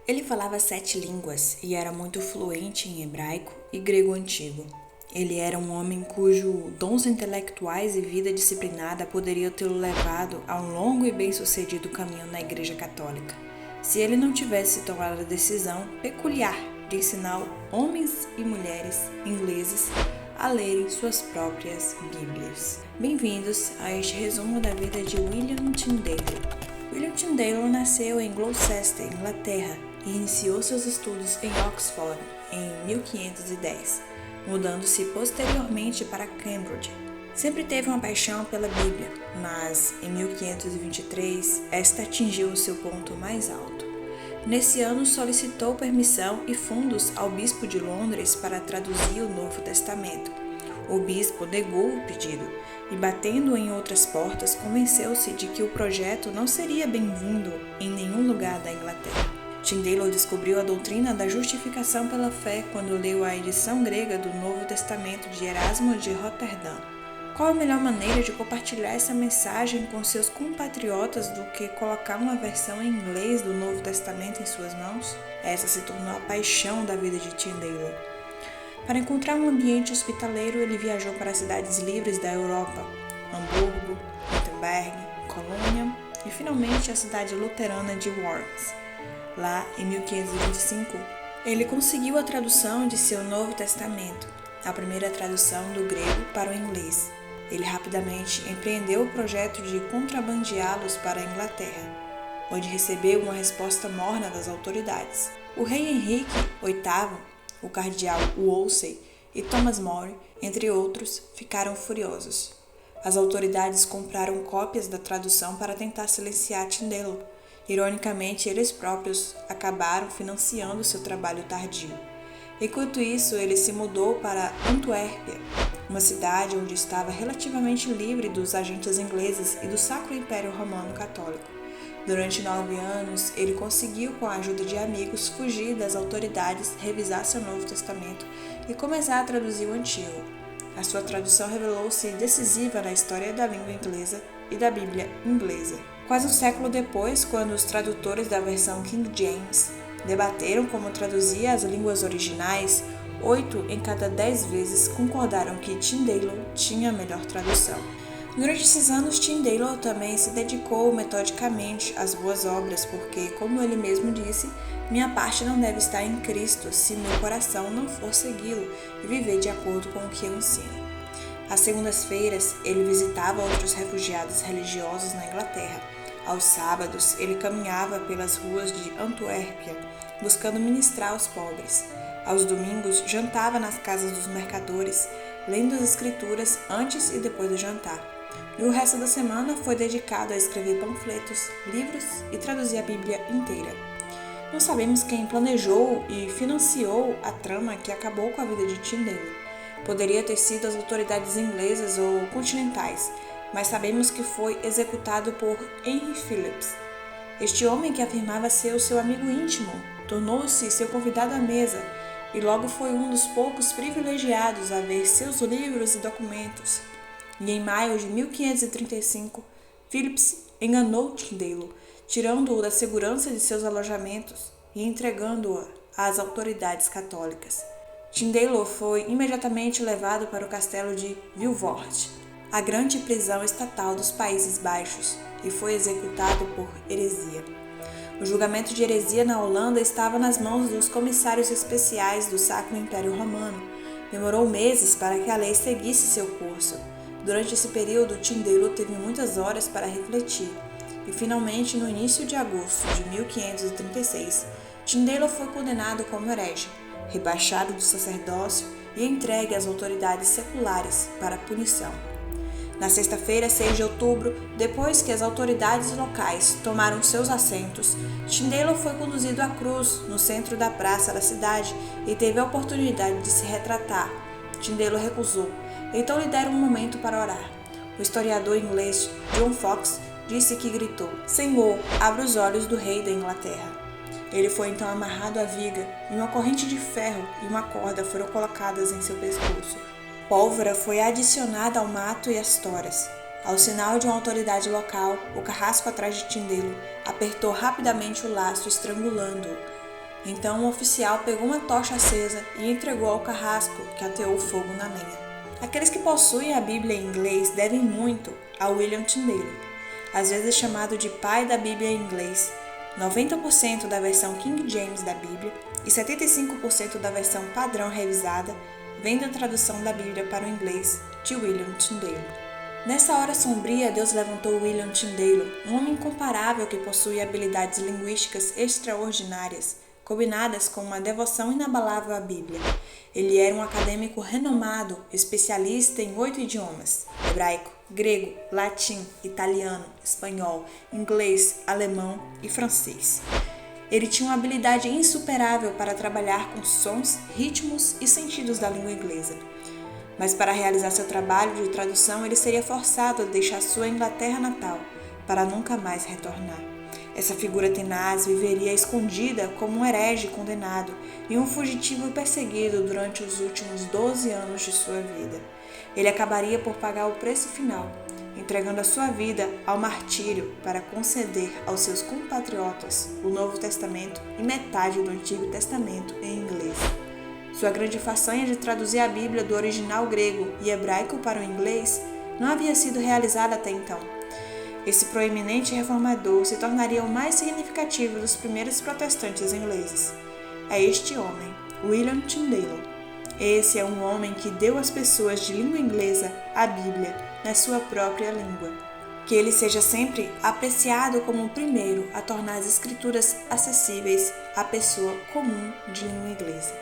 Ele falava 7 línguas e era muito fluente em hebraico e grego antigo. Ele era um homem cujo dons intelectuais e vida disciplinada poderiam tê-lo levado a um longo e bem-sucedido caminho na Igreja Católica, se ele não tivesse tomado a decisão peculiar de ensinar homens e mulheres ingleses a lerem suas próprias Bíblias. Bem-vindos a este resumo da vida de William Tyndale. William Tyndale nasceu em Gloucester, Inglaterra, e iniciou seus estudos em Oxford em 1510, mudando-se posteriormente para Cambridge. Sempre teve uma paixão pela Bíblia, mas em 1523 esta atingiu o seu ponto mais alto. Nesse ano solicitou permissão e fundos ao bispo de Londres para traduzir o Novo Testamento. O bispo negou o pedido e, batendo em outras portas, convenceu-se de que o projeto não seria bem-vindo em nenhum lugar da Inglaterra. Tyndale descobriu a doutrina da justificação pela fé quando leu a edição grega do Novo Testamento de Erasmo de Roterdã. Qual a melhor maneira de compartilhar essa mensagem com seus compatriotas do que colocar uma versão em inglês do Novo Testamento em suas mãos? Essa se tornou a paixão da vida de Tyndale. Para encontrar um ambiente hospitaleiro, ele viajou para as cidades livres da Europa, Hamburgo, Wittenberg, Colônia e finalmente a cidade luterana de Worms. Lá, em 1525, ele conseguiu a tradução de seu Novo Testamento, a primeira tradução do grego para o inglês. Ele rapidamente empreendeu o projeto de contrabandeá-los para a Inglaterra, onde recebeu uma resposta morna das autoridades. O rei Henrique VIII, o cardeal Wolsey e Thomas More, entre outros, ficaram furiosos. As autoridades compraram cópias da tradução para tentar silenciar Tyndale. Ironicamente, eles próprios acabaram financiando seu trabalho tardio. Enquanto isso, ele se mudou para Antuérpia, uma cidade onde estava relativamente livre dos agentes ingleses e do Sacro Império Romano Católico. Durante 9 anos, ele conseguiu, com a ajuda de amigos, fugir das autoridades, revisar seu Novo Testamento e começar a traduzir o Antigo. A sua tradução revelou-se decisiva na história da língua inglesa e da Bíblia inglesa. Quase um século depois, quando os tradutores da versão King James debateram como traduzir as línguas originais, 8 em cada 10 vezes concordaram que Tyndale tinha a melhor tradução. Durante esses anos, Tyndale também se dedicou metodicamente às boas obras, porque, como ele mesmo disse, minha parte não deve estar em Cristo se meu coração não for segui-lo e viver de acordo com o que eu ensino. Às segundas-feiras, ele visitava outros refugiados religiosos na Inglaterra. Aos sábados, ele caminhava pelas ruas de Antuérpia, buscando ministrar aos pobres. Aos domingos, jantava nas casas dos mercadores, lendo as escrituras antes e depois do jantar. E o resto da semana foi dedicado a escrever panfletos, livros e traduzir a Bíblia inteira. Não sabemos quem planejou e financiou a trama que acabou com a vida de Tyndale. Poderia ter sido as autoridades inglesas ou continentais, mas sabemos que foi executado por Henry Phillips. Este homem, que afirmava ser o seu amigo íntimo, tornou-se seu convidado à mesa e logo foi um dos poucos privilegiados a ver seus livros e documentos. E em maio de 1535, Phillips enganou Tyndale, tirando-o da segurança de seus alojamentos e entregando-o às autoridades católicas. Tyndale foi imediatamente levado para o castelo de Vilvoorde, a grande prisão estatal dos Países Baixos, e foi executado por heresia. O julgamento de heresia na Holanda estava nas mãos dos comissários especiais do Sacro Império Romano. Demorou meses para que a lei seguisse seu curso. Durante esse período, Tyndale teve muitas horas para refletir, e finalmente, no início de agosto de 1536, Tyndale foi condenado como herege, rebaixado do sacerdócio e entregue às autoridades seculares para punição. Na sexta-feira, 6 de outubro, depois que as autoridades locais tomaram seus assentos, Tyndale foi conduzido à cruz no centro da praça da cidade e teve a oportunidade de se retratar. Tyndale recusou, então lhe deram um momento para orar. O historiador inglês John Foxe disse que gritou: "Senhor, abra os olhos do rei da Inglaterra." Ele foi então amarrado à viga e uma corrente de ferro e uma corda foram colocadas em seu pescoço. Pólvora foi adicionada ao mato e às toras. Ao sinal de uma autoridade local, o carrasco atrás de Tyndale apertou rapidamente o laço, estrangulando-o. Então o oficial pegou uma tocha acesa e entregou ao carrasco, que ateou fogo na lenha. Aqueles que possuem a Bíblia em inglês devem muito a William Tyndale, às vezes chamado de pai da Bíblia em inglês. 90% da versão King James da Bíblia e 75% da versão padrão revisada vem da tradução da Bíblia para o inglês de William Tyndale. Nessa hora sombria, Deus levantou William Tyndale, um homem incomparável que possui habilidades linguísticas extraordinárias, combinadas com uma devoção inabalável à Bíblia. Ele era um acadêmico renomado, especialista em 8 idiomas: hebraico, grego, latim, italiano, espanhol, inglês, alemão e francês. Ele tinha uma habilidade insuperável para trabalhar com sons, ritmos e sentidos da língua inglesa. Mas para realizar seu trabalho de tradução, ele seria forçado a deixar sua Inglaterra natal, para nunca mais retornar. Essa figura tenaz viveria escondida como um herege condenado e um fugitivo perseguido durante os últimos 12 anos de sua vida. Ele acabaria por pagar o preço final, entregando a sua vida ao martírio para conceder aos seus compatriotas o Novo Testamento e metade do Antigo Testamento em inglês. Sua grande façanha de traduzir a Bíblia do original grego e hebraico para o inglês não havia sido realizada até então. Esse proeminente reformador se tornaria o mais significativo dos primeiros protestantes ingleses. É este homem, William Tyndale. Esse é um homem que deu às pessoas de língua inglesa a Bíblia na sua própria língua. Que ele seja sempre apreciado como o primeiro a tornar as Escrituras acessíveis à pessoa comum de língua inglesa.